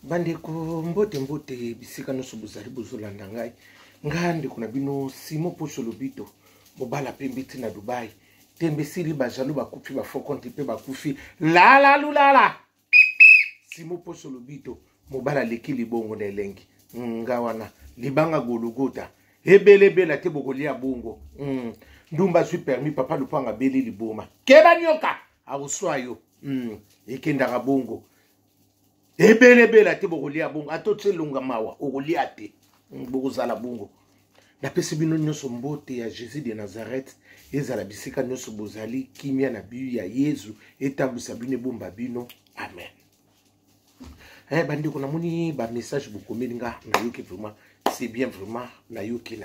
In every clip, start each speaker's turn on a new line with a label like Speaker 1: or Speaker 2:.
Speaker 1: Bandeko mbote mbote bisika noso bozali bozolanda ngai ngande kuna bino Simo Pocho Lobito mobala pembeti na Dubai tembe sili bajalo bakufi bafokonti pe bakufi la lulala Simo Pocho Lobito mobala leki libongo na elengi ngawana libanga golugota ebele bela te bokolia bongo ndumba zwi permis papa lupanga beli liboma keba nyoka awuswayo ekendaka bongo ebele bela te bokolia bongo atotse lunga mawa okolia te bokozala bongo na pesi bino nyonso mbote ya Jésus de Nazareth ezala bisika nyonso bozali kimia na biyu ya Yesu etambusa bino bomba bino amen. Bandeko namoni ba message bokomeli nga na yoki vraiment c'est bien vraiment na yoki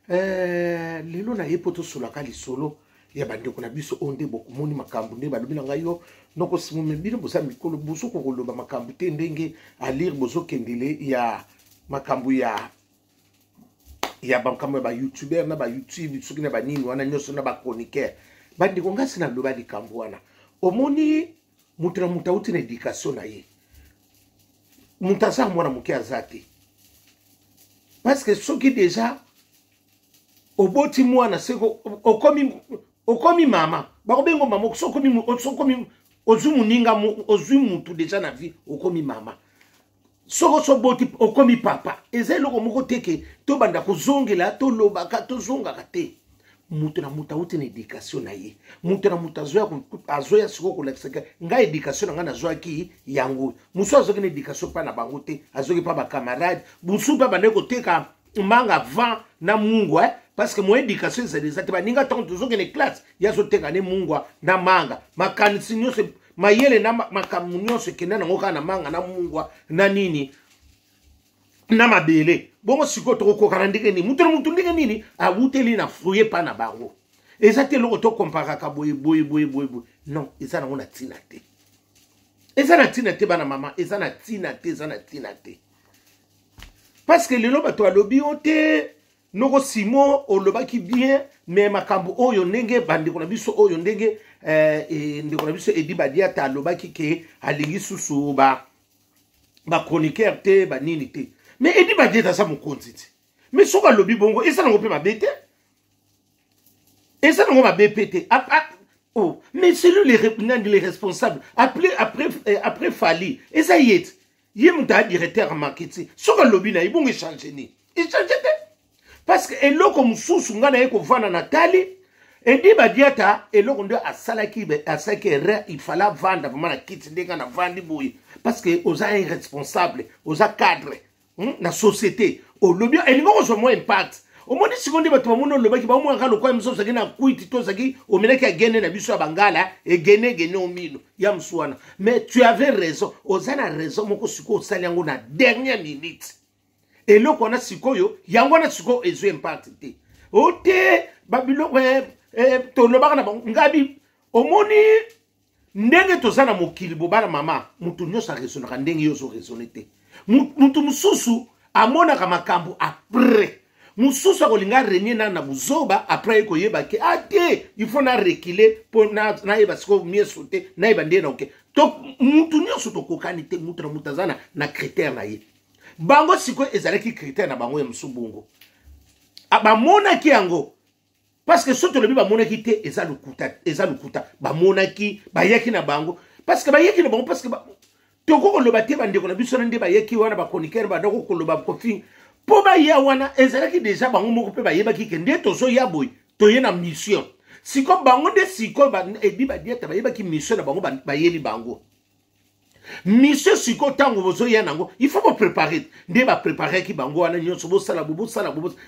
Speaker 1: lelo na yepoto solaka lisolo ya bandeko na biso onde bokomoni makambo nde balobi na ngai yo noko simume bino bosa mikolo boso kokoloba makambo te ndenge a lire bozo kendele ya makambo ya bankambo ba youtuber na ba YouTube soki na ba nini wana nyoso na ba chroniqueur bandeko ngasi na loba likambo wana omoni mutu na mutu auti na éducation na ye mutu aza mwana moke aza te parce que soki déjà oboti mwana seko okomi mama bakobengo mama sokomi ozwi muninga ozwi mutu déjà na vie okomi mama soko soboti okomi papa eza eloko moko teke tobanda kozongela tolobaka tozongaka te mutu na mutu auti na éducation na ye mutu na mutu azoya siko kolakisaka nga éducation na nga nazwaki yango musu azoki na éducation mpa na bango te azoki mpa bacamarade musu mpa bande koteka manga vent na mungwa parce que mon éducation ezali eza te baninga ntango tozokende classe ye azoteka ne mungwa na manga makanisi nyonso mayele na makambo nyonso ekenda nango kaka na manga na mungwa na nini na mabele bongo sikoyo tokokoka na ndenge nini mutu na mutu ndenge nini awuteli na fruye mpa na bango eza te eloko tokomparaka boye non eza nango na ntina te eza na ntina te bana mama eza na ntina te parce que lelo bato alobi yo te noko Simo olobaki bien mais makambo oyo ndenge bandeko na biso oyo ndenge ndeko na biso Edi Badiata alobaki ke alingi susu ba chroniqueur te ba nini te mais Edi Badiata sa mokonzi te mais soki alobi bongo eza nango mpe mabe te eza nango mabe mpe te oh mais celui les responsables après Fali eza ye te ye mutu adirecteur marketing soki alobi na ye bongo echange ni echange te parce que eloko mususu nga na ye kovanda na tali Edi Badiata eloko nde asalaki erreur il fallait vendre vraiment na kiti ndenge na vandi boye parce que oza irresponsable oza cadre na société olobi elingo kozwa mwa impact omoni sikoyo nde bato bamoni olobaki bamwaka lokola miso ozalaki na kwiti to ozalaki omenaki agene na biso ya bangala egene omino ya mosu wana mais tu avais raison oza na raison moko sikoyo osali yango na dernière minute eloko wana sikoyo yango wana sikoyo ezwa impact te ote babiloko tolobaka na bango ngabi omoni ndenge toza na mokili bobana mama mutu nyonso aresonaka ndenge yo ozoresone te mutu mosusu amonaka makambo après mususu akolinga renie na buzoba après ekoyeba ke te il faut na reculer po nayeba sikoyo mieso te nayeba ndenge na oke to mutu nyonso tokokani te mutu na mutu aza na critère na ye bango sikoyo ezalaki critère na bango ya mosubungo bamonaki yango parce que soki tolobi bamonaki te eza lokuta bamonaki bayaki na bango parce que bayaki na bango parce que toko koloba te bandeko na biso na nde bayaki wana bachroniqueur bandako koloba kofi mpo baya wana ezalaki deja bango moko mpe bayebaki ke nde tozoya boye toye na mission sikoyo bango nde sikoyo Edi Badiata bayebaki mission na bango bayeli bango mission sikoyo ntango bozoya nango il faut bopréparer nde baprepareki bango wana nyonso bosala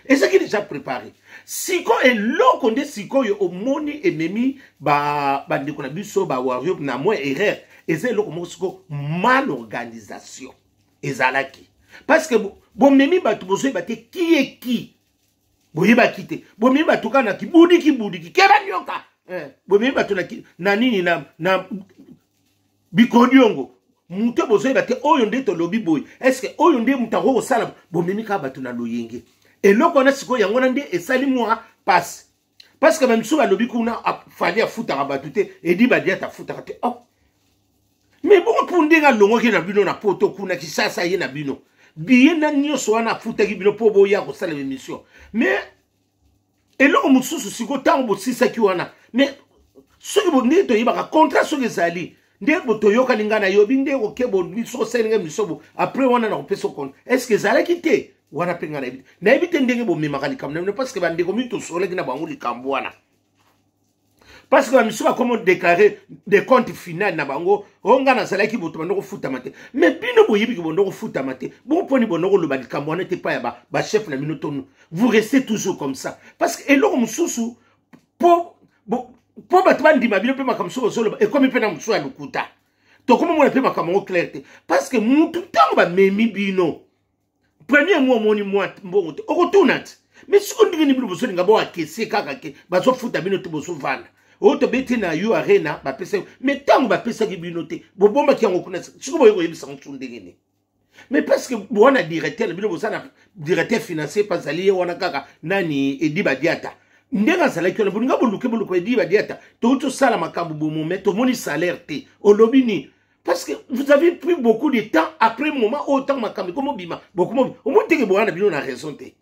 Speaker 1: ezalaki deja préparé sikoyo eloko nde sikoyo omoni ememi bandeko na biso bawario na mwa erreur eza eloko moko sikoyo mal organisation ezalaki parce que bomemi bato bozoyeba te ki boyebaki te bomemi bato kaka na kibudiki keba nyoka bomemi bato na nini na bikodiongo mutu bozoyeba te oyo nde tolobi boye estce oyo nde mutu akokosala bomemi kaka bato na loyenge eloko wana sikoyo yango wana nde esali mwa pasi parce que bamisu balobi kuna Fali afutaka bato te Edi Badiata afutaka te mais bon pour ndenga longo ki na bino na poto kuna Kisasa ye na bino bien na nyonso wana futa ki bino po boya ko sala émission mais eloko mususu siko tango bosisa ki wana mais soki bonde to yeba ka contrat soki ezali nde botoyoka lingana yobi nde okebo biso selinga misobo après wana na kopesa compte est-ce que ezalaki te wana penga na ebite ndenge bomemaka likambo na parce que bandeko mito soleki na bango likambo wana parce que bamiso bakomo déclarer des comptes final na bango onga nazalaki boto bandoko futama te mais bino boyebi ki bondoko futama te boponi bondoko loba likambo wana te pa ya ba chef na bino tonu vous restez toujours comme ça parce que eloko mususu po bato bandima bino mpe makambo soki ozoloba ekomi mpe na mosu ya lokuta tokoma mona mpe makambo ngo clair te parce que mutu ntango bamemi bino premier mois omoni mwa mbongo te okotuna te mais siko ndenge bino bosolinga boakese kaka ke bazofuta bino te bozovanda oyo tobeti na yo arena bapesa mais ntango bapesaki bino te bobombaki yango kuna siko boye koyebisa mosu ndenge ne mais parce que wana directeur na bino bozana directeur financier pazali ye wana kaka nani Edi Badiata ndenga azalaki wana bolinga boluke Edi Badiata touti osala makambo bomome tomoni salaire te olobi ni parce que vous avez pris beaucoup de temps après moment autant makambo komobima beaucoup omoteke bowana bino na raison te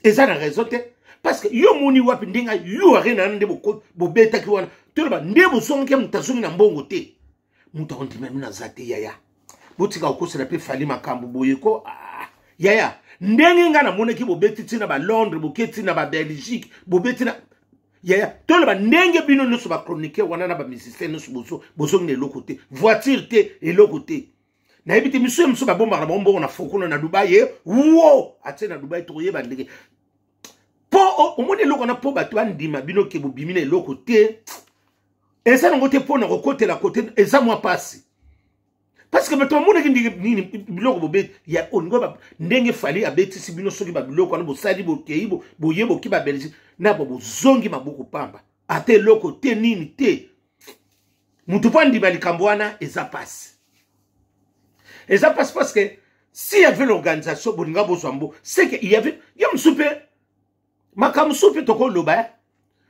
Speaker 1: eza na raison te parce que yo moni wapi ndenga yo arena nde bobetaki wana toloba nde bosongaki mutu azongi na mbongo te mutu akondima bino aza te yaya botika okosela mpe fali makambo boye ko yaya ndenge nga namonaki bobeti ntina balondres boketi na babelgique bobeti na yaya toloba ndenge bino nyonso bachroniquer wana na bamusicien nyonso bozongi na eloko te voiture te eloko te nayebi te miso ye mosusu babombaka na bango na fokolo na Dubai ye wo atie na Dubai tokoyeba ndenge po omoni eloko wana po bato bandima bino ke bobimi na eloko te eza nango te mpo na kokotela kote eza mwa pasi parce que bato bamonaki nini biloko bobeti ya oningo ndenge fali abetisi bino soki babiloko wana bosali bokei boyeboki babelgique na bozongi maboko pamba ate eloko te nini te mutu mpo andima likambo wana eza pasi parce que s'il y avait l'organisation bolinga bozwambo c'est que il y avait ya msupe makambo supe toko loba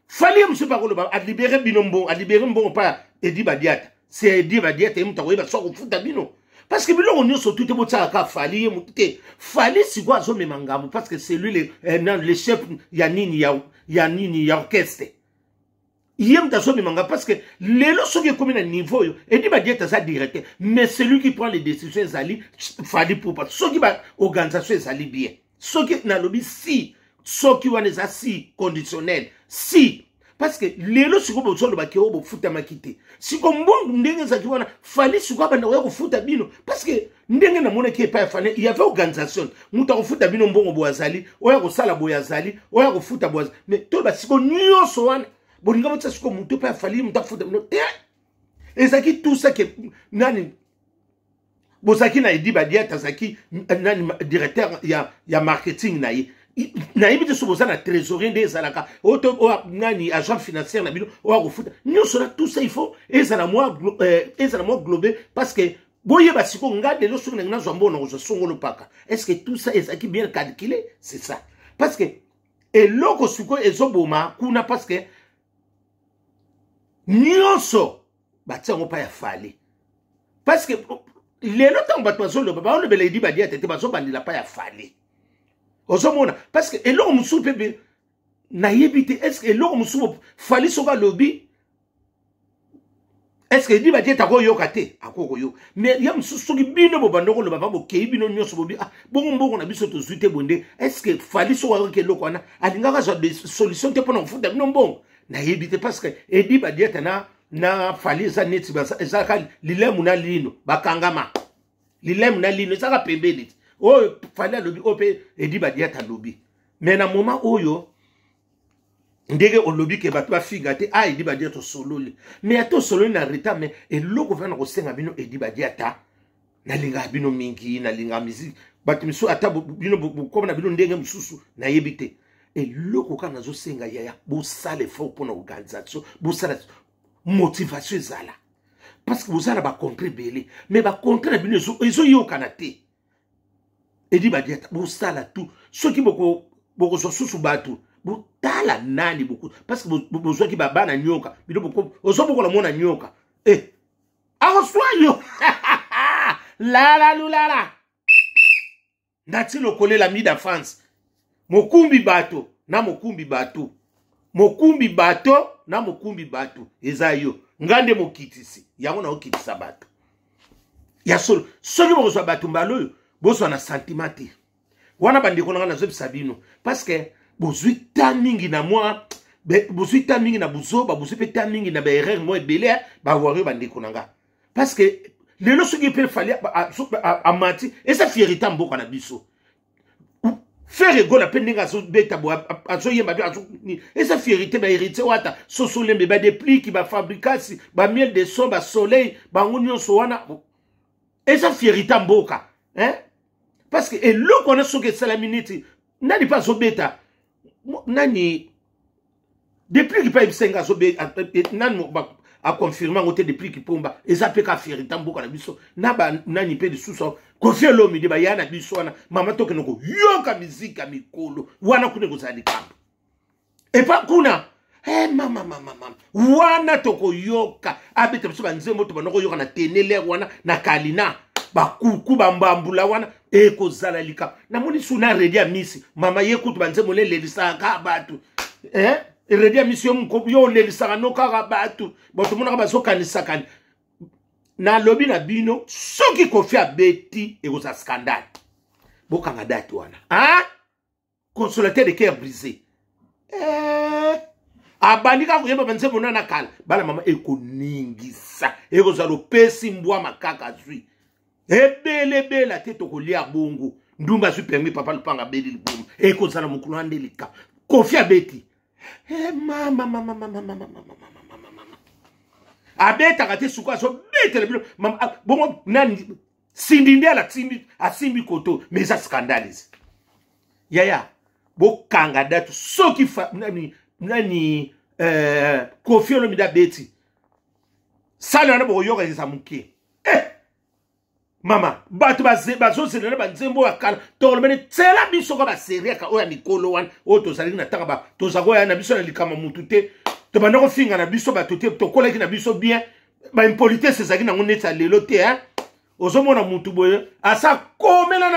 Speaker 1: fali ya msupe akoloba a libérer bino mbongo a libérer mbongo pa Edi Badiata c'est Edi Badiata mutu akoyeba so kofuta bino parce que biloko nyonso tout botsaka fali ye mutu te fali siko azomema ngambo parce que c'est lui le chef ya nini ya orchestre il mutu azomema ngambo parce que lelo soki ekomi na niveau oyo Edi Badiata aza directeur mais celui qui prend les décisions ezali fali pour soki ba organisation ezali bien soki nalobi si soki wana eza si conditionnel si parce que lelo siko bozoloba ke oyo bofutamaki te siko mbongo ndenge ezalaki wana fali siko abanda koya kofuta bino parce que ndenge namonaki epai ya fali il y avait organisation mutu akofuta bino mbongo boye azali oyo akosala boye azali oyo akofuta boye azali mais toloba siko nyonso wana bolinga botisa siko mutu epai ya fali mutu akofuta bino te ezalaki tout ça ke nani bozalaki na Edi Badiata azalaki nani directeur ya marketing na ye nayebi te so boza na trésorier nde ezalaka nani agent financier na bino oyo akofuta nyonso na tout ça il faut ezala mwa globé parce que boyeba siko nga lelo soki nangi nazwa mbona kozwa songolo paka est ce que tout ça ezalaki bien calculé c'est ça parce que eloko sikoyo ezoboma kuna parce que nyonso batia yango pa ya fali parce que lelo ntango bato bazoloba baolobela Edi Badiata te bazobandela pa ya fali ozomona parce que eloko mosusu mpe nayebi te est ce que eloko mosusu fali soki alobi est ce que Edi Badiata akoyoka te akokoyoka mais ya mosusu soki bino bobanda koloba ba bokei bino nyonso bobi bongo mbongo na biso tozwi te bonde est ce que fali soki ayoki eloko wana alingaka azwa de solution te mpona kofuta bino mbongo nayebi te parce que Edi Badiata na fali eza neti ezalaka lilemu na lino bakangama lilemu na lino ezalaka pembeni te oyo fali alobi oyo mpe Edi Badiata alobi mais na moment oyo ndenge olobi ke bato bafiga te Edi Badiata osololi mais ata osololi na retard mais eloko vana kosenga bino Edi Badiata nalingaka bino mingi nalingaka musique bato misusu ata bino bokoma na bino ndenge mosusu nayebi te eloko kaka nazosenga yaya bosala effort mpona organisation bosala motivation ezala parce que bozala bacontre ebele mais bacontre na bino ezoyokana te Edi Badiata bosala tout soki bokozwa susu bato botala nani beaucoup parce que bozwaki babana nyoka bino ozobokola mona nyoka Aroswayo. La lulala. Nati lokole la mi da France. Mokumbi bato na mokumbi bato. Mokumbi bato na mokumbi bato. Eza yo. Ngande mokitisi. Yango na okitisa bato. Ya solo. Soki bozwa bato mbalo bozwa na sentimenti. Wana bandeko na zo bisabino. Parce que bozwi tamingi na moi. Bozwi tamingi na buzoba. Bozwi tamingi na erreur mo ebele. Ba wari bandeko na. Parce que lelo soki pe fali a mati. Esa fierité mboka na biso. Faire ego la pendinga zo beta bo azo yemba bi azo ni esa fierté ba hérité wata soso lembe ba dépli ki ba fabricasi ba miel de son ba soleil ba ngonyo so wana esa fierté mboka parce que eloko na soke sala minute nani pas zo beta nani depuis ki pa ibsenga zo beta nani a confirmer ngote depuis ki pomba esa pe ka fierté mboka na biso na ba nani pe de suso Kofi lomi de bayana biswana mama toke noko yoka mizika mikolo wana kune kozali kampo epa kuna mama wana toko yoka abete biso banze moto banoko yoka na tenele wana na kalina bakuku bambambula wana ekozala lika na moni suna redia misi mama yekutu banze molele lisaka batu redia misi yo lelisaka no kaka batu boto mona ba sokanisa kan na lobi na bino soki Kofi abeti ekoza scandale bokanga date wana consolateur de cœur brisé abandika kuyeba banze mona na kala bala mama ekoningisa ekoza lopesi mbwa makaka zwi ebele te tokolia bongo ndumba zwi permis papa lupanga beli libum ekoza na mukulu andelika Kofi abeti mama abeta kate suka so bete le bongo nani sindindi ala simbi koto mais ça scandalise yaya bo kanga datu soki nani Kofi olomida beti sala na bo yoka za muke mama batu bazo selena banzembo akala tolomene tsela biso ko ba seria ka oya mikolo wan o to sali na tanga ba to zago ya na biso na likama mutu te to banoko finga na biso ba to te to kolaki na biso bien ba impolitesse ezaki na ngonetsa lelo te ozomona mutu boye asa komela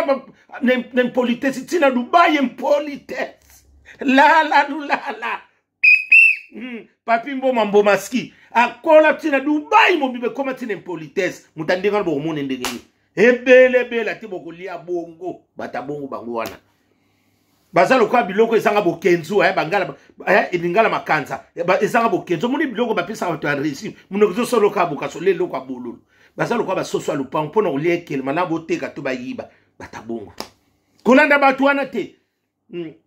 Speaker 1: na impolitesse tina Dubai impolitesse la papi mboma mboma ski akola tina Dubai mobibe koma tina impolitesse mutandinga bo mone ndengeni ebele te bokolia bongo bata bongo bango wana bazalo kwa biloko ezanga bokenzu bangala elingala makanza ezanga bokenzu muni biloko bapesa bato ya réussir munokizo solo ka bokaso lelo kwa bololo bazalo kwa basoso alupa mpona oliekele malabo teka to bayiba bata bongo kolanda bato wana te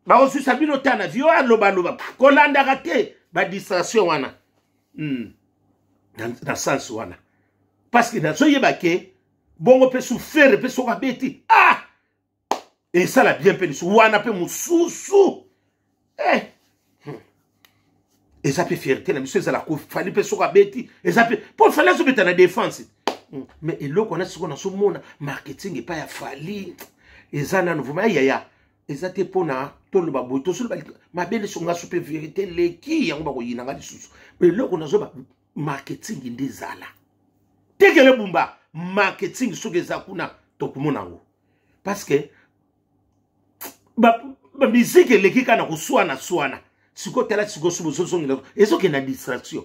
Speaker 1: ba osusa bino tana vio aloba kolanda kate ba distraction wana dans sens wana parce que na soyeba ke bongo pe souffrir pe soka beti et ça la bien pénisu wana pe mususu et ça peut fierté na monsieur ça la ko fali pe soka beti et ça peut pour fali so beta na défense mais eloko na siko na so mona marketing et pas ya fali et ça na nouveau ya et ça te pona to le babo to so ma belle songa super vérité le ki yango ba ko yina nga lisusu mais eloko na zo ba marketing ndezala tekele bumba marketing so geza kuna to kumona ngo parce que ba musique lekika na kuswana siko tela siko subo ngila ezo ke na distraction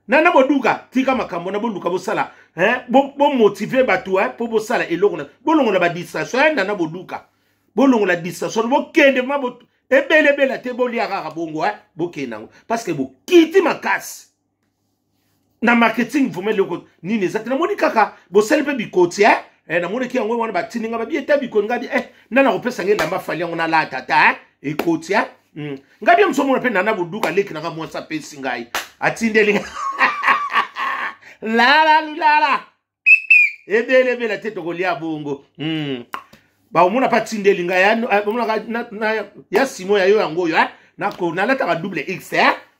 Speaker 1: na boduka tika makambo na boduka bosala bo motiver batu po bosala eloko na bolongo na ba distraction na boduka bolongo la distraction bo kende ma bo ebele te bolia kaka bongo bo kenango parce que bo kiti makasi na marketing vumele loko nini exactement moni kaka bo selpe bikoti na moni ki yango wana batininga ba bieta bikoni ngadi nana kopesa ngela mba fali yango na la tata ekoti ngabi msomo pe nana boduka leki na mo sa pesi ngai atindeli la ebele te tokolia bongo ba omona pa tindeli ngai ya ya simo ya yo yango yo na lata ka double x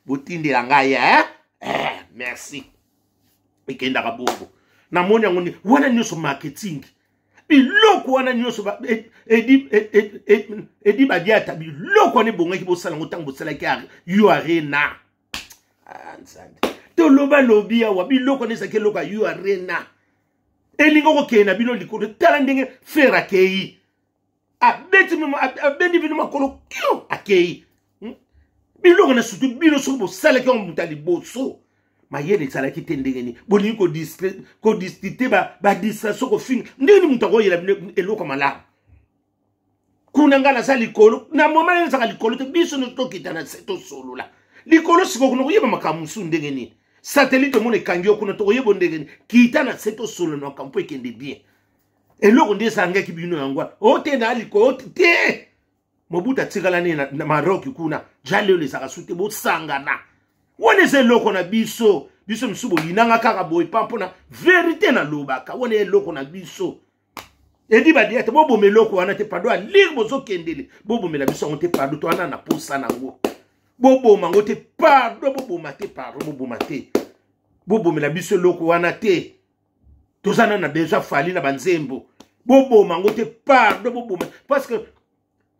Speaker 1: botindela ngai merci ikenda ka bongo na moni yango ni wana nyoso marketing biloko wana nyoso edi badiata biloko ne bonga ki bosala ngotango bosala ki yo arena to loba lobi awa biloko nesa ke loka yu arena elingo ko kena bino likolo tala ndenge fera kei abeti mimo abendi bino makolo kio akei biloko na sutu bino so bo sala ke on mutali boso mayele sala ki tendengeni boni ko distrité ba distraction ko fin ndeni mutako yela bino eloko malala kuna ngala sa likolo na moma nsa likolo te biso no to kitana seto solo la likolo siko kuno yeba makamusu ndengeni satellite mon ekangio kuna to yebo ndengeni kitana seto solo no kampo ekende bien eloko ndi sanga ki bino yangwa o te na likolo te mobuta tsikala ne na Maroc kuna jale le saka sute bo sangana wone ze loko na biso msubo yinanga kaka boy pampona vérité na lobaka wone eloko na biso edi ba diate bobo meloko wana te pado ali bozo kendele bobo mela biso on te pado to ana na posa na ngo bobo mango te pado bobo mate paro bobo mate bobo mela biso loko wana te tozana na déjà fali na banzembo bobo mango te pado bobo parce que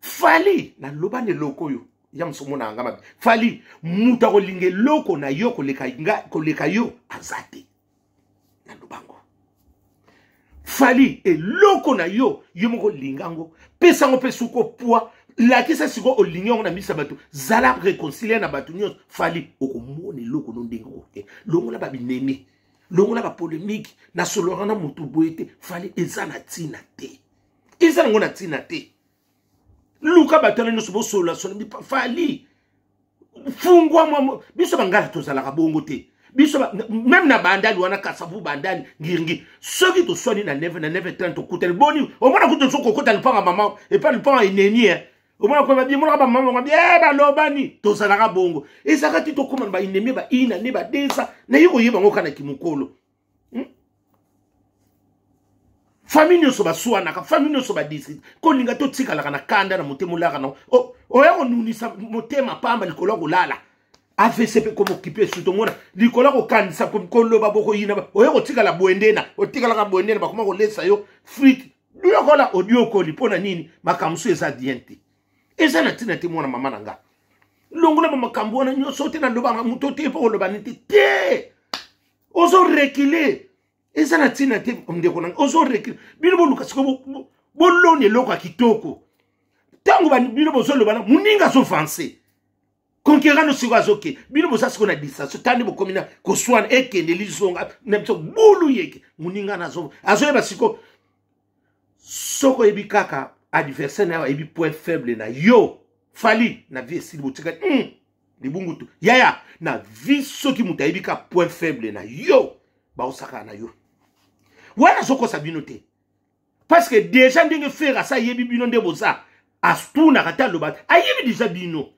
Speaker 1: fali na loba ne loko yo ya msomona anga mabi fali muta ko linge loko na yo ko leka yo azate na lubango fali e loko na yo moko lingango pesa ngo pesuko poa la kisa siko o lingo na misa bato zala réconcilier na bato nyos fali okomone loko no ndingo ke longo na babinene longo na ba polémique na solorana mutu boete fali ezana tina te ezana ngona tina te luka batana no sobo sola sona fali fungwa mo biso bangala tozala ka bongo te biso même na bandali wana kasabu bandali ngiringi soki to swani na 9 kutel boni o mona kuto soko kota lipanga mama e pa lipanga ineni o mona ko ba bi mona ba mama ngabi ba lobani tozala ka bongo ezaka ti to koma ba inemi ba ina ne ba desa na yiko yeba ngoka na kimukolo famille no so ba suana ka famille no so ba district ko linga to tsikala kana kanda na motemo laka na o ya ko nunisa motema pamba likolo ko lala AVCP comme occupé surtout mona likolo ko kanisa ko loba boko yina ba o ya ko tsikala boendena o tikala ka boendena ba kuma ko lesa yo frit duyo kola audio ko lipona nini makamsu eza diente eza na tina te mona mama nanga longola makambo na nyo sote na loba mutote po loba niti te ozo reculer eza na tina te ndeko na ozo reculer bino boluka siko bolone loko kitoko tango ba bino bozolo bana muninga so français conquérant siko azoke bino bosa siko na distance tande bo komina ko swana ekende lizonga na bito bulu yeke muninga nazo azoyeba siko soko ebi kaka adversaire na ebi point faible na yo fali na vie si botika libungutu yaya na vie soki muta ebi ka point faible na yo ba osaka na yo wana soko sabino te parce que déjà ndenge faire ça yebi bino nde boza astuna kata loba ayebi déjà bino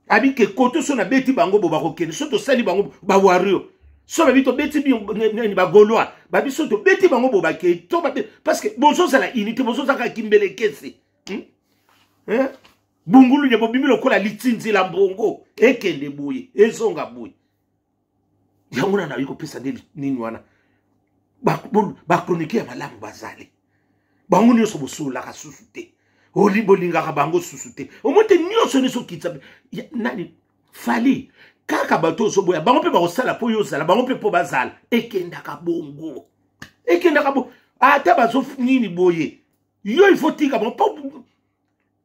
Speaker 1: abi ke koto so na beti bango bo bakokene so to sali bango ba wario so ba bito beti ni ba goloa ba biso to beti bango bo bakei to ba parce que bozo sala unité bozo saka kimbele kese bungulu nye bo bimilo kola litinzi la mbongo ekende boye ezonga boye yanguna na yiko pesa nini wana ba chronique ya malamu bazali bango nyoso bosola ka susute oli bolinga ka bango susute o mote nyoso neso kitsa nani fali kaka bato so boya bango pe ba kosala po yo sala bango pe po bazala ekenda ka bongo ata bazo nini boye yo il faut tika bon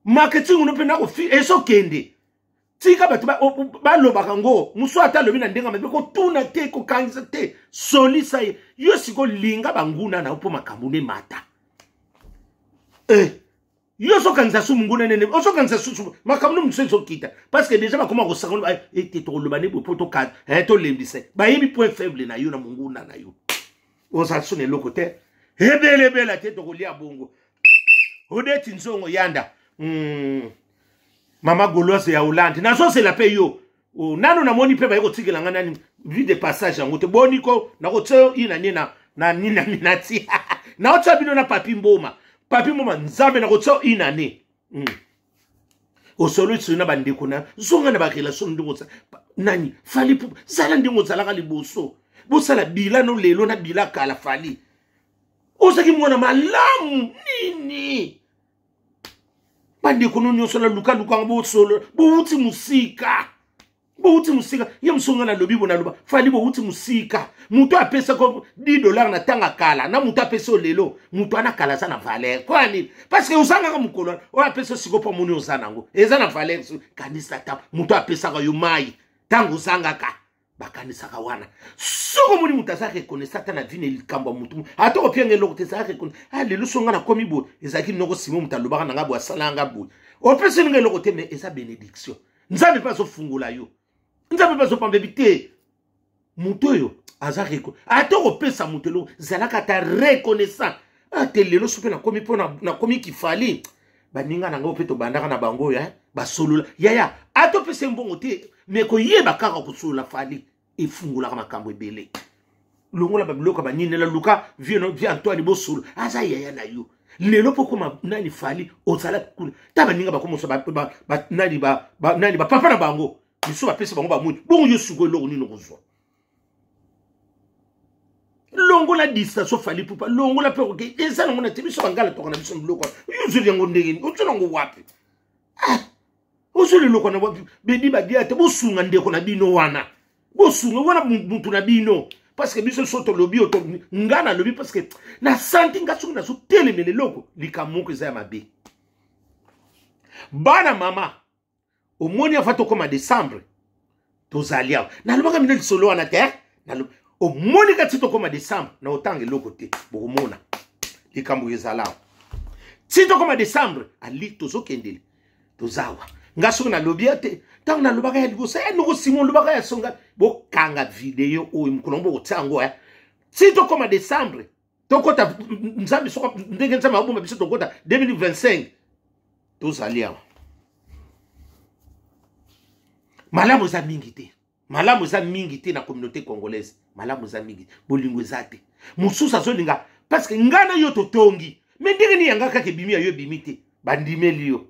Speaker 1: marketing no pe na ko fi eso kende tika bato ba loba kango muso ata lobi na ndenga mbe ko tuna te ko kangisa te solisa yo siko linga banguna na upo makambune mata yo so kangisa su munguna nene o so kangisa su makamune mutso kita parce que déjà ba koma ko sakolo te to loba ne bo poto ka to lembise ba yebi point faible na yo na munguna na yo o sa sone lokote hebele la te to ko lia bongo odeti nzongo yanda mama goloise ya Hollande na so c'est la paye yo nano na moni pe ba yiko tikela ngana vie de passage ngote boniko na ko tso ina nina na nina minati na otsa bino na papi mboma nzambe na ko tso ina ne o solo tsuna bandeko na zonga na ba relation ndingo tsa nani fali pu sala ndingo tsala ka liboso bo sala bila no lelo na bila kala fali o saki mwana malamu nini bandi kono nyoso la luka bo solo bo uti musika bouti musika ye msonga na lobi bona loba fali bouti musika muto apesa ko $10 na tanga kala na muto apesa lelo muto ana kala sana valeur kwani parce que usanga ka mukolo o apesa siko pa muni usana ngo eza na valeur kanisa ta muto apesa ka yo mai tangu usanga ka bakanisa ka wana soko muni muto sa reconnaître ta na vine likambo mutu atoko pienge lokte sa reconnaître lelo songa na komi bo ezaki noko simo muto loba na ngabo asalanga bo o pesa nge lokote mais eza bénédiction nzambe pas so fungula yo nzambe pas so pambebite muto yo azareko atoko pesa muto lo zalaka ta reconnaissant atelelo sope na komi pona na komi kifali baninga nanga opeto bandaka na bango ya basolola yaya ato pesa mbongo te mais ko yeba kaka kusula fali efungula kama makambo ebele longola babiloka baninela luka vie Antoine bosolo aza yaya na yo lelo poko nani fali ozala kula taba ninga bakomosa nani ba papa na bango biso ba pesa bango ba muni bongo yo sugo lo nino kozwa longola distance fali pupa longola pe ke eza na mona tebiso bangala to kana biso mloko yuzuli yango ndengeni utsona ngo wapi uzuli loko na bedi ba diate bosunga ndeko na bino wana bosunga wana muntu na bino parce que biso soto lobi oto ngana lobi parce que na santi ngasunga na so telemele loko likamoko za mabe bana mama omoni afato koma décembre tozalia na lobaka mina lisolo wana te na omoni ka tito koma décembre na otange loko te bokomona likambo ezala tito koma décembre ali tozokendele tozawa ngasunga na lobi ate tangu na lobaka ya libosa noko Simon lobaka ya songa bo kanga video oyo mkolombo otsango tito koma décembre tokota nzambi soko ndenge nzambi abomba biso tokota 2025 tozalia malamu za mingi te malamu za mingi te na communauté congolaise malamu za mingi bolingo zate mususa zolinga parce que ngana yo totongi mais ndenge ni yanga kake bimi yo bimi te bandimeli yo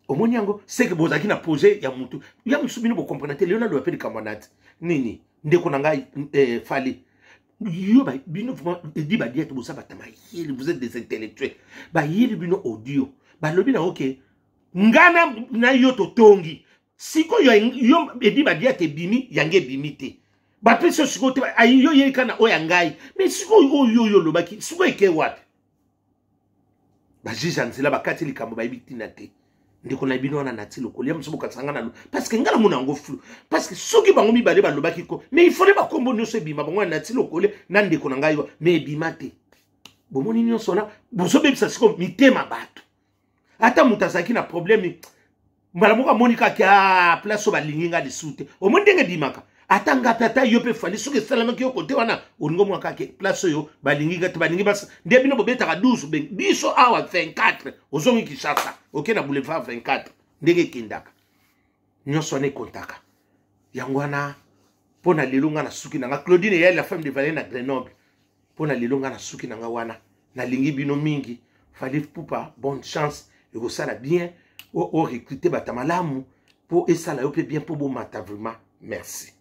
Speaker 1: omoni yango c'est que bozaki na projet ya mutu ya musubino bo comprendre te leona lo apeli kamonate nini ndeko na ngai fali yo ba bino di ba diete bosa batama yeli vous êtes des intellectuels ba yeli bino audio ba lobi na OK ngana na yo totongi siko yo edi ba diete bimi yange bimi te ba peso siko te ayo yeka na oya ngai mais siko yo lobaki siko eke wapi ba jija nzela bakati likambo ba ibitina te ndeko na bino wana natilo kolia msobo katsangana lo parce que ngala mona ngo flou parce que soki bango mibale ba lobaki ko mais il faut ba kombo nyonso bima bango natilo kole na ndeko na ngai mais bima te bomoni nyonso na boso bebisa siko mitema bato ata mutazaki na problème malamuka monika kia place ba linginga lisute o mondenge dimaka atanga tata yo pe fali soki salama ki yo kote wana olingo mwaka ke place yo ba linginga te ba lingi bas nde bino bobeta ka 12 ben biso awa 24 ozongi Kinshasa OK na boulevard 24 ndenge kindaka nyonso ne kontaka yango wana pona lelunga na suki na Claudine ya la femme de Valérie na Grenoble pona lelunga na suki na wana na lingi bino mingi fali pupa bonne chance et ko sala bien o recruter batamalamu pour esala yo pe bien pour bon mata vraiment merci.